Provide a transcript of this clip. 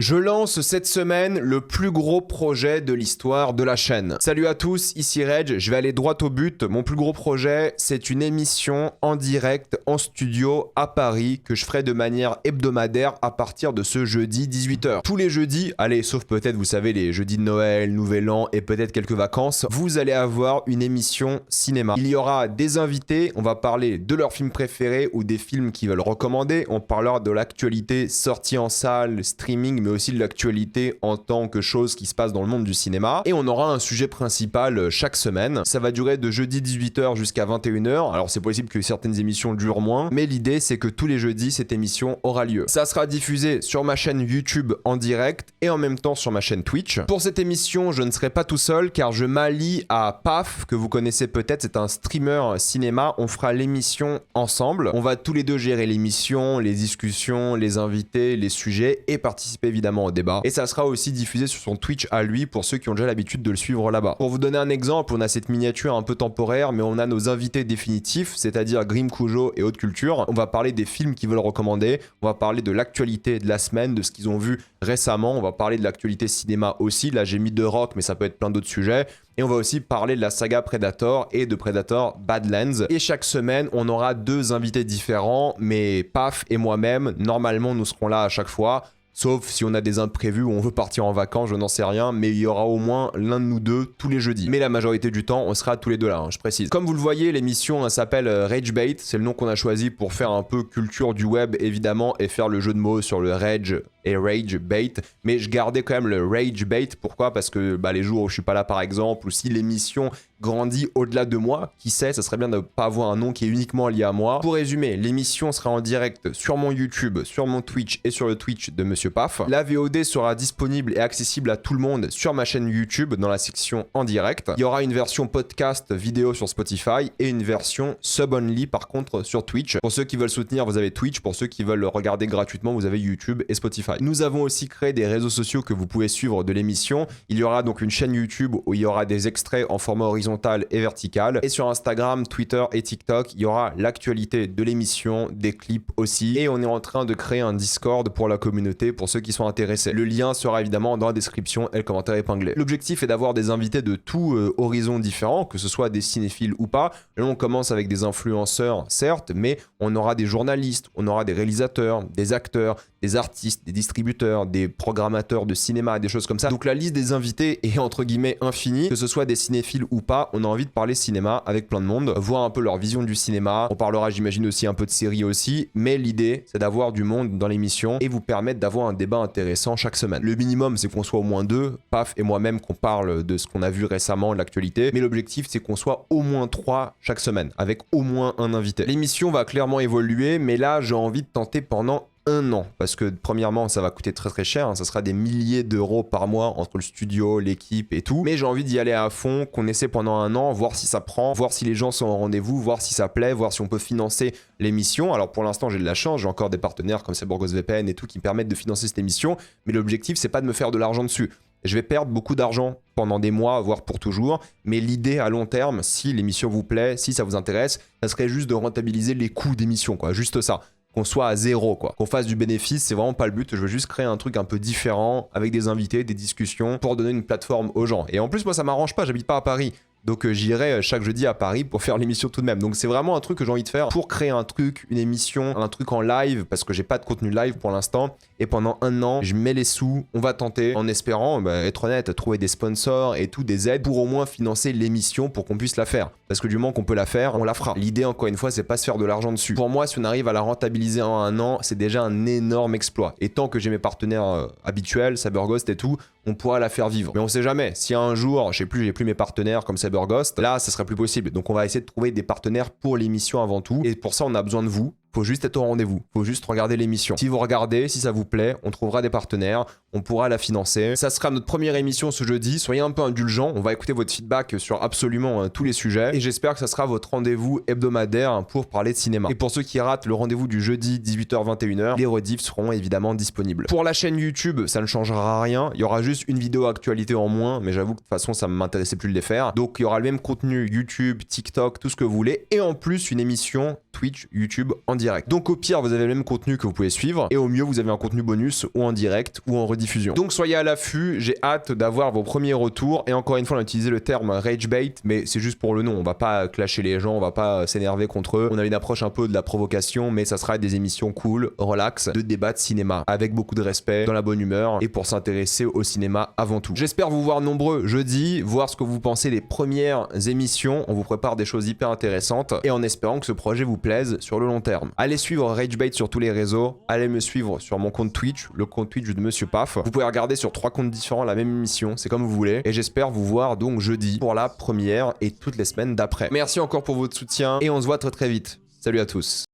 Je lance cette semaine le plus gros projet de l'histoire de la chaîne. Salut à tous, ici Reg, je vais aller droit au but. Mon plus gros projet, c'est une émission en direct, en studio, à Paris, que je ferai de manière hebdomadaire à partir de ce jeudi 18h. Tous les jeudis, allez, sauf peut-être, vous savez, les jeudis de Noël, Nouvel An et peut-être quelques vacances, vous allez avoir une émission cinéma. Il y aura des invités, on va parler de leurs films préférés ou des films qu'ils veulent recommander. On parlera de l'actualité sortie en salle, streaming, mais aussi de l'actualité en tant que chose qui se passe dans le monde du cinéma. Et on aura un sujet principal chaque semaine. Ça va durer de jeudi 18h jusqu'à 21h. Alors c'est possible que certaines émissions durent moins, mais l'idée c'est que tous les jeudis cette émission aura lieu. Ça sera diffusé sur ma chaîne YouTube en direct et en même temps sur ma chaîne Twitch. Pour cette émission, je ne serai pas tout seul car je m'allie à Paf, que vous connaissez peut-être, c'est un streamer cinéma. On fera l'émission ensemble. On va tous les deux gérer l'émission, les discussions, les invités, les sujets et participer évidemment au débat. Et ça sera aussi diffusé sur son Twitch à lui pour ceux qui ont déjà l'habitude de le suivre là-bas. Pour vous donner un exemple, on a cette miniature un peu temporaire, mais on a nos invités définitifs, c'est-à-dire Grim Cujo et Haute Culture. On va parler des films qu'ils veulent recommander, on va parler de l'actualité de la semaine, de ce qu'ils ont vu récemment, on va parler de l'actualité cinéma aussi. Là j'ai mis The Rock, mais ça peut être plein d'autres sujets. Et on va aussi parler de la saga Predator et de Predator Badlands. Et chaque semaine, on aura deux invités différents, mais Paf et moi-même, normalement, nous serons là à chaque fois. Sauf si on a des imprévus ou on veut partir en vacances, je n'en sais rien, mais il y aura au moins l'un de nous deux tous les jeudis. Mais la majorité du temps, on sera tous les deux là, je précise. Comme vous le voyez, l'émission s'appelle Rage Bait, c'est le nom qu'on a choisi pour faire un peu culture du web évidemment et faire le jeu de mots sur le Rage et Rage Bait, mais je gardais quand même le Rage Bait. Pourquoi? Parce que les jours où je suis pas là par exemple, ou si l'émission grandit au-delà de moi, qui sait, ça serait bien de ne pas avoir un nom qui est uniquement lié à moi. Pour résumer, l'émission sera en direct sur mon YouTube, sur mon Twitch et sur le Twitch de Monsieur Paf. La VOD sera disponible et accessible à tout le monde sur ma chaîne YouTube dans la section en direct. Il y aura une version podcast vidéo sur Spotify et une version sub-only par contre sur Twitch. Pour ceux qui veulent soutenir, vous avez Twitch. Pour ceux qui veulent le regarder gratuitement, vous avez YouTube et Spotify. Nous avons aussi créé des réseaux sociaux que vous pouvez suivre de l'émission. Il y aura donc une chaîne YouTube où il y aura des extraits en format horizontal et vertical. Et sur Instagram, Twitter et TikTok, il y aura l'actualité de l'émission, des clips aussi. Et on est en train de créer un Discord pour la communauté, pour ceux qui sont intéressés. Le lien sera évidemment dans la description et le commentaire épinglé. L'objectif est d'avoir des invités de tout horizon différents, que ce soit des cinéphiles ou pas. Là, on commence avec des influenceurs, certes, mais on aura des journalistes, on aura des réalisateurs, des acteurs, des artistes, des distributeurs, des programmateurs de cinéma, des choses comme ça. Donc la liste des invités est entre guillemets infinie, que ce soit des cinéphiles ou pas. On a envie de parler cinéma avec plein de monde, voir un peu leur vision du cinéma. On parlera, j'imagine, aussi un peu de séries aussi, mais l'idée, c'est d'avoir du monde dans l'émission et vous permettre d'avoir un débat intéressant chaque semaine. Le minimum, c'est qu'on soit au moins deux, Paf et moi-même, qu'on parle de ce qu'on a vu récemment, de l'actualité, mais l'objectif, c'est qu'on soit au moins 3 chaque semaine, avec au moins un invité. L'émission va clairement évoluer, mais là, j'ai envie de tenter pendant un an, parce que premièrement ça va coûter très très cher, hein, ça sera des milliers d'euros par mois entre le studio, l'équipe et tout, mais j'ai envie d'y aller à fond, qu'on essaie pendant un an, voir si ça prend, voir si les gens sont au rendez-vous, voir si ça plaît, voir si on peut financer l'émission. Alors pour l'instant j'ai de la chance, j'ai encore des partenaires comme Cyborgos VPN et tout qui me permettent de financer cette émission, mais l'objectif c'est pas de me faire de l'argent dessus. Je vais perdre beaucoup d'argent pendant des mois, voire pour toujours, mais l'idée à long terme, si l'émission vous plaît, si ça vous intéresse, ça serait juste de rentabiliser les coûts d'émission, quoi, juste ça. Qu'on soit à zéro, quoi. Qu'on fasse du bénéfice, c'est vraiment pas le but. Je veux juste créer un truc un peu différent, avec des invités, des discussions, pour donner une plateforme aux gens. Et en plus, moi, ça m'arrange pas, j'habite pas à Paris. Donc j'irai chaque jeudi à Paris pour faire l'émission tout de même. Donc c'est vraiment un truc que j'ai envie de faire pour créer un truc, une émission, un truc en live, parce que j'ai pas de contenu live pour l'instant. Et pendant un an, je mets les sous, on va tenter, en espérant, être honnête, trouver des sponsors et tout, des aides pour au moins financer l'émission pour qu'on puisse la faire. Parce que du moment qu'on peut la faire, on la fera. L'idée, encore une fois, c'est pas se faire de l'argent dessus. Pour moi, si on arrive à la rentabiliser en un an, c'est déjà un énorme exploit. Et tant que j'ai mes partenaires habituels, Cyberghost et tout, on pourra la faire vivre. Mais on sait jamais. Si un jour, je sais plus, j'ai plus mes partenaires comme Cyberghost, là, ça serait plus possible. Donc on va essayer de trouver des partenaires pour l'émission avant tout. Et pour ça, on a besoin de vous. Faut juste être au rendez-vous, faut juste regarder l'émission. Si vous regardez, si ça vous plaît, on trouvera des partenaires, on pourra la financer. Ça sera notre première émission ce jeudi, soyez un peu indulgents, on va écouter votre feedback sur absolument tous les sujets. Et j'espère que ça sera votre rendez-vous hebdomadaire pour parler de cinéma. Et pour ceux qui ratent le rendez-vous du jeudi 18h-21h, les rediffs seront évidemment disponibles. Pour la chaîne YouTube, ça ne changera rien, il y aura juste une vidéo actualité en moins, mais j'avoue que de toute façon ça ne m'intéressait plus de les faire. Donc il y aura le même contenu YouTube, TikTok, tout ce que vous voulez, et en plus une émission Twitch, YouTube en direct. Donc au pire, vous avez le même contenu que vous pouvez suivre, et au mieux, vous avez un contenu bonus ou en direct ou en rediffusion. Donc soyez à l'affût, j'ai hâte d'avoir vos premiers retours, et encore une fois, on a utilisé le terme rage bait, mais c'est juste pour le nom, on va pas clasher les gens, on va pas s'énerver contre eux, on a une approche un peu de la provocation, mais ça sera des émissions cool, relax, de débat de cinéma, avec beaucoup de respect, dans la bonne humeur, et pour s'intéresser au cinéma avant tout. J'espère vous voir nombreux jeudi, voir ce que vous pensez des premières émissions, on vous prépare des choses hyper intéressantes, et en espérant que ce projet vous plaise sur le long terme. Allez suivre RageBait sur tous les réseaux, allez me suivre sur mon compte Twitch, le compte Twitch de Monsieur Paf. Vous pouvez regarder sur 3 comptes différents la même émission, c'est comme vous voulez, et j'espère vous voir donc jeudi pour la première et toutes les semaines d'après. Merci encore pour votre soutien, et on se voit très très vite. Salut à tous.